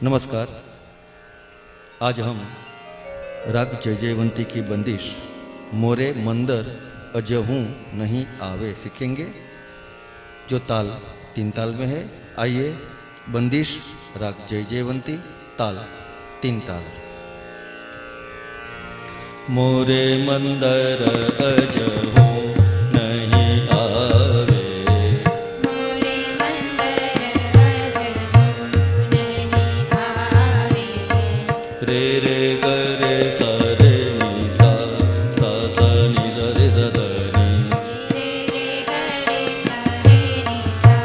नमस्कार। आज हम राग जय जयवंती की बंदिश मोरे मंदर अजहूं नहीं आवे सीखेंगे, जो ताल 3 ताल में है। आइए, बंदिश राग जय जयवंती, ताल 3 ताल। मोरे मंदर अजहूं नहीं आवे, मोरे मंदर अजहूं नहीं आवे। रे रे ग रे सा रे नि सा सा सा नि सा रे सा ध नि, रे रे ग रे सा रे नि सा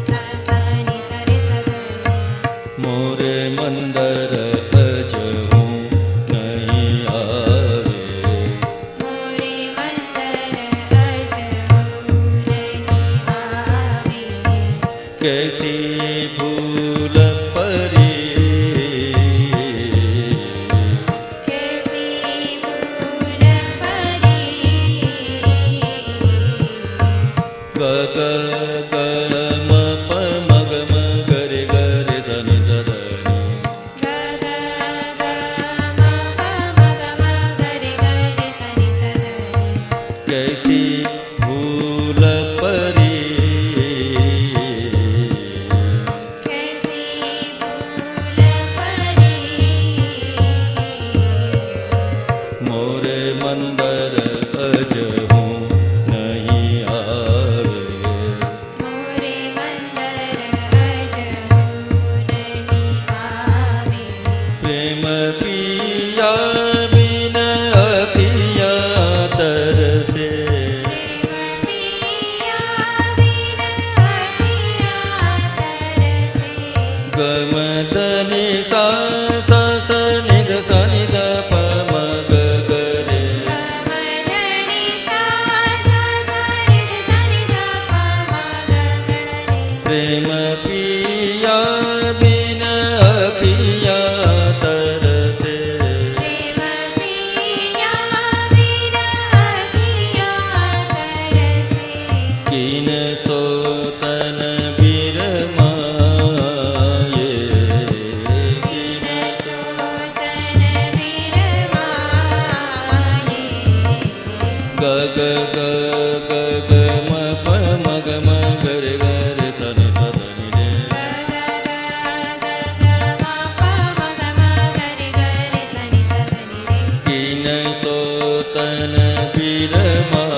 सा सा नि सा रे सा ध नि। मोरे मंदर अजहूं नहीं आवे, मोरे मंदर अजहूं नहीं आवे। कैसी भूल परी, कैसी भूल परी। ग ग ग म प म ग म ग रे ग रे सा नि सा ध नि, ग ग ग म प म ग म ग रे ग रे सा नि सा ध नि। कैसी भूल परी, कैसी भूल परी। मोरे मंदर अजहूं नहीं आवे, मोरे मंदर अजहूं नहीं आवे। प्रेम पिया बिन अखिया तरसे, प्रेम पिया बिन अखियाँ तरसे। गमदनि सा सा स नि ध स नि ध प म ग ग रे, गमधनि सा सा सा नि ध सा नि ध प म ग ग रे। प्रेम पिया बिन अखिया तरसे, प्रेम पिया बिन अखियाँ तरसे। किन सोतन बिरमाये, किन सोतन बिरमाये। ग ग ग ग ग म प म ग म ग रे ग रे सा नि सा ध नि रे, ग ग ग ग म प म ग म ग रे ग रे सा नि सा ध नि रे। किन सोतन बिरमाये,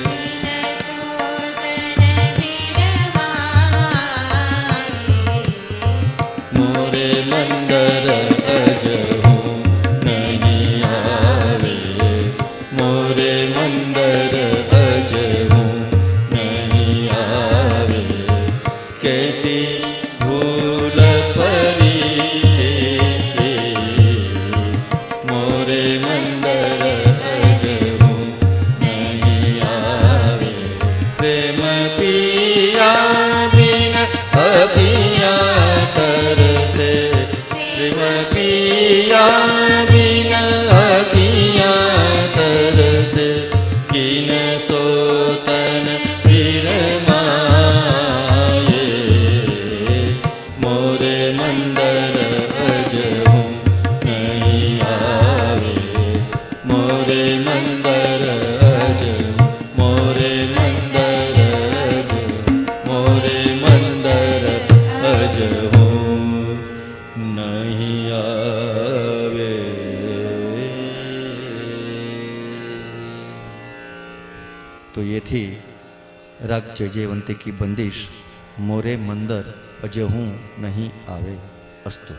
कीन सोतन बिरमाये। मोरे मंदर अजहूं नहीं आवे, मोरे मंदर अजहूं नहीं आवे। कैसी भूल परी, मोरे मंदर अजहूं नहीं आवे। प्रेम पिया बिन अखिया तरसे, प्रेम पिया बिन अखिया तरसे। किन सोतन बिरमाये, मोरे मंदर अजहूं नहीं आवे, मोरे मंदर अजहूं, मोरे मंदर अजहूं, मोरे मंदर अजहूं नहीं आवे। तो ये थी राग जय जयवंती की बंदिश मोरे मंदर अजहूं नहीं आवे। अस्तु।